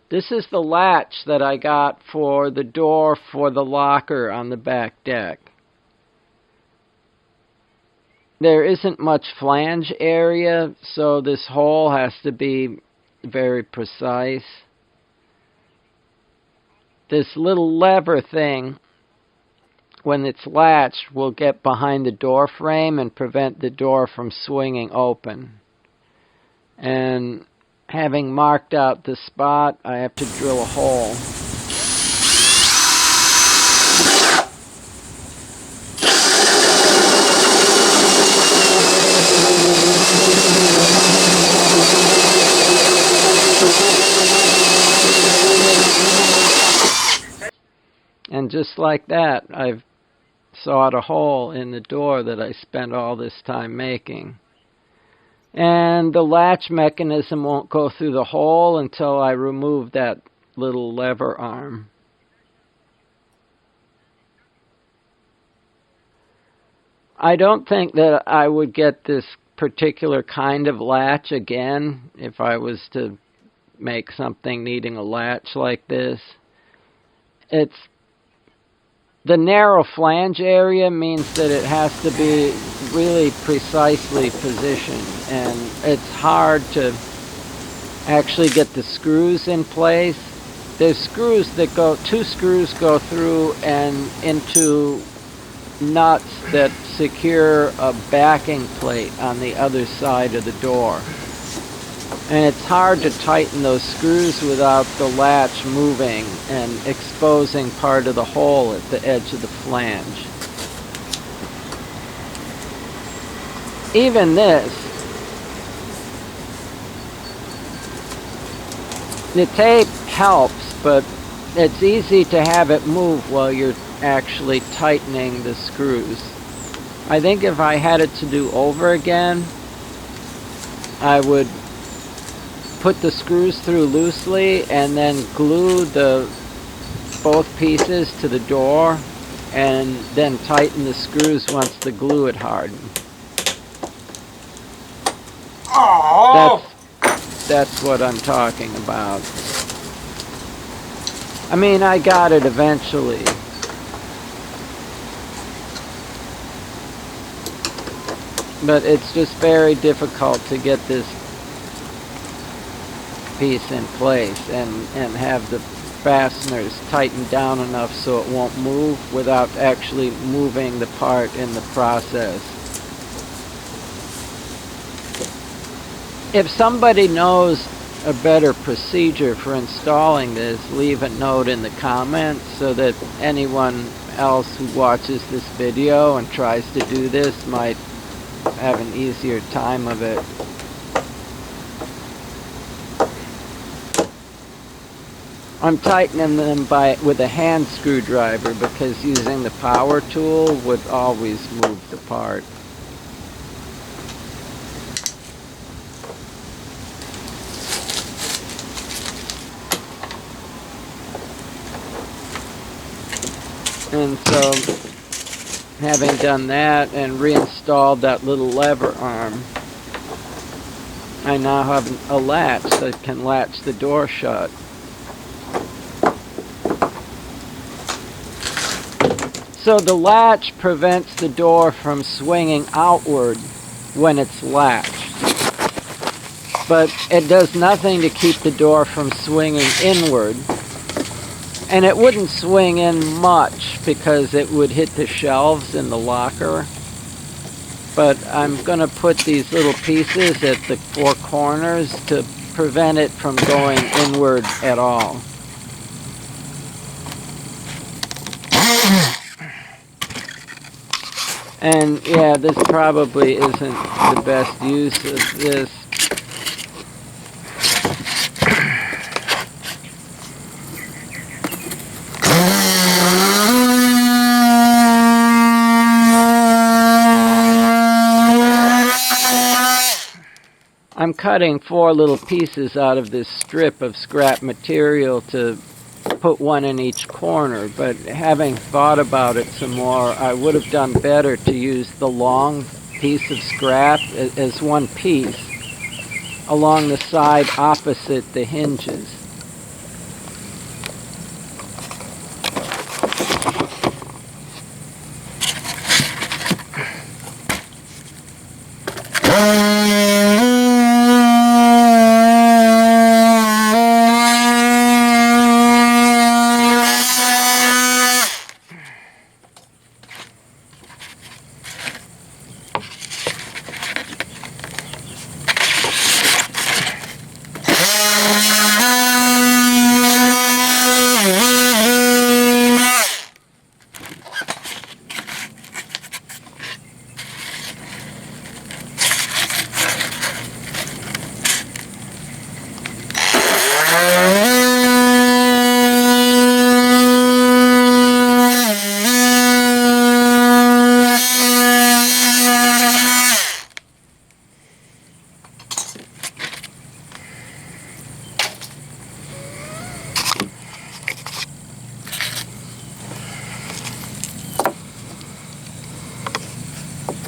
This is the latch that I got for the door for the locker on the back deck. There isn't much flange area, so this hole has to be very precise. This little lever thing, when it's latched, will get behind the door frame and prevent the door from swinging open. And having marked out the spot, I have to drill a hole. And just like that, I've sawed a hole in the door that I spent all this time making. And the latch mechanism won't go through the hole until I remove that little lever arm. I don't think that I would get this particular kind of latch again if I was to make something needing a latch like this. The narrow flange area means that it has to be really precisely positioned, and it's hard to actually get the screws in place. There's screws that two screws go through and into nuts that secure a backing plate on the other side of the door. And it's hard to tighten those screws without the latch moving and exposing part of the hole at the edge of the flange. Even this, the tape helps, but it's easy to have it move while you're actually tightening the screws. I think if I had it to do over again, I would put the screws through loosely and then glue both pieces to the door and then tighten the screws once the glue had hardened. That's what I'm talking about. I mean, I got it eventually. But it's just very difficult to get this piece in place and have the fasteners tightened down enough so it won't move without actually moving the part in the process. If somebody knows a better procedure for installing this, leave a note in the comments so that anyone else who watches this video and tries to do this might have an easier time of it. I'm tightening them with a hand screwdriver because using the power tool would always move the part. And so, having done that and reinstalled that little lever arm, I now have a latch that can latch the door shut. So the latch prevents the door from swinging outward when it's latched. But it does nothing to keep the door from swinging inward. And it wouldn't swing in much because it would hit the shelves in the locker. But I'm going to put these little pieces at the four corners to prevent it from going inward at all. And yeah, this probably isn't the best use of this. I'm cutting 4 little pieces out of this strip of scrap material to put one in each corner, but having thought about it some more, I would have done better to use the long piece of scrap as one piece along the side opposite the hinges.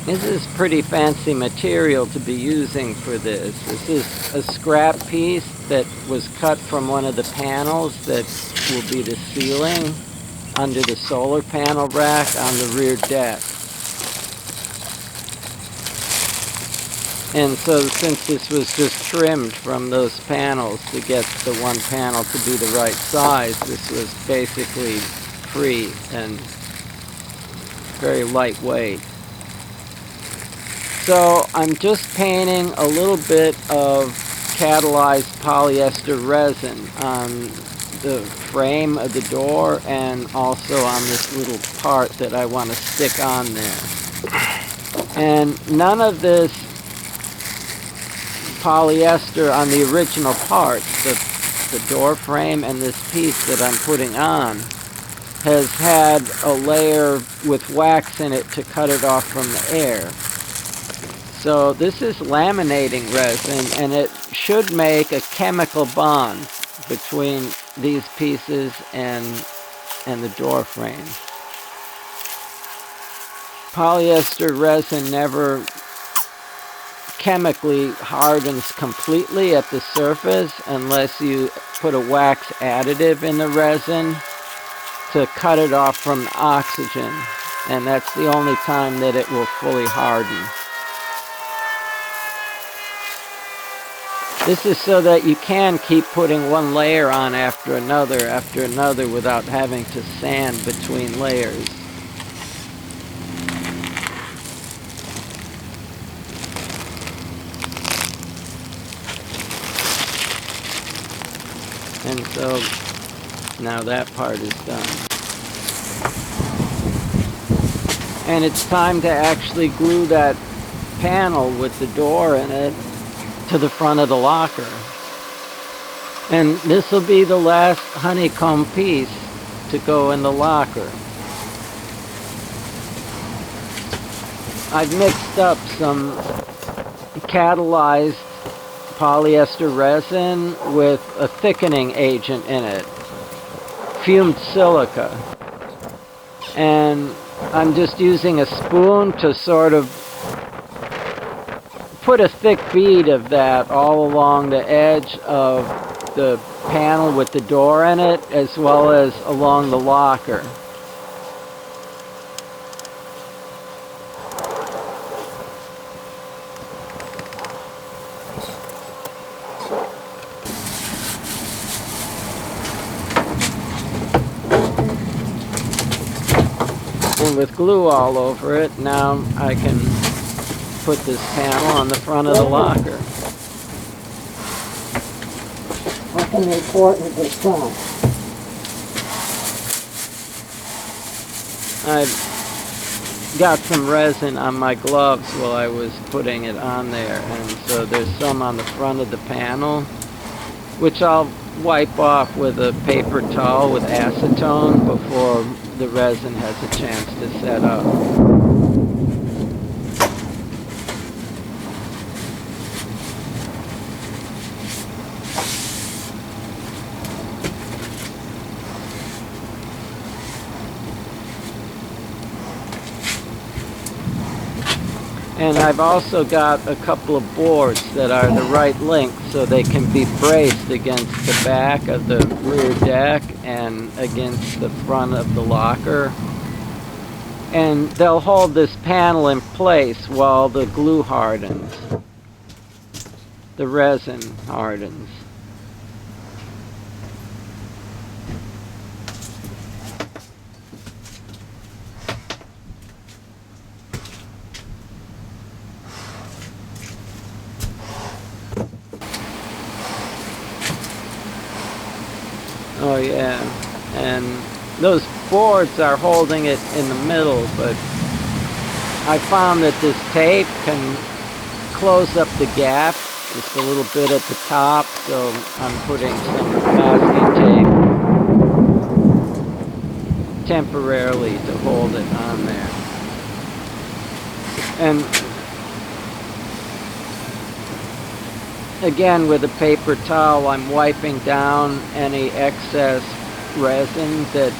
This is pretty fancy material to be using for this. This is a scrap piece that was cut from one of the panels that will be the ceiling under the solar panel rack on the rear deck. And so since this was just trimmed from those panels to get the one panel to be the right size, this was basically free and very lightweight. So I'm just painting a little bit of catalyzed polyester resin on the frame of the door and also on this little part that I want to stick on there. And none of this polyester on the original parts, the door frame and this piece that I'm putting on, has had a layer with wax in it to cut it off from the air. So this is laminating resin, and it should make a chemical bond between these pieces and the door frame. Polyester resin never chemically hardens completely at the surface unless you put a wax additive in the resin to cut it off from the oxygen, and that's the only time that it will fully harden. This is so that you can keep putting one layer on after another without having to sand between layers. And so now that part is done. And it's time to actually glue that panel with the door in it to the front of the locker. And this will be the last honeycomb piece to go in the locker. I've mixed up some catalyzed polyester resin with a thickening agent in it, fumed silica. And I'm just using a spoon to sort of put a thick bead of that all along the edge of the panel with the door in it, as well as along the locker. And with glue all over it, now I can put this panel on the front of the locker. What can they report with this front? I've got some resin on my gloves while I was putting it on there, and so there's some on the front of the panel, which I'll wipe off with a paper towel with acetone before the resin has a chance to set up. And I've also got a couple of boards that are the right length so they can be braced against the back of the rear deck and against the front of the locker. And they'll hold this panel in place while the glue hardens. The resin hardens. Oh yeah, and those boards are holding it in the middle, but I found that this tape can close up the gap just a little bit at the top, so I'm putting some masking tape temporarily to hold it on there. And again, with a paper towel, I'm wiping down any excess resin that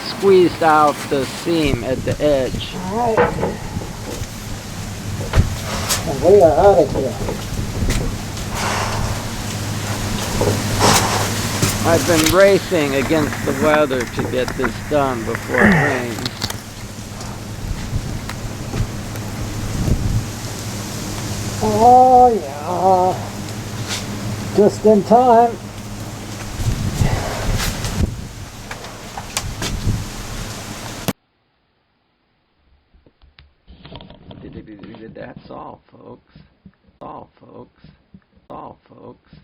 squeezed out the seam at the edge. All right. And we are out of here. I've been racing against the weather to get this done before it rains. Oh yeah, just in time. That's all, folks. All, folks. All, folks.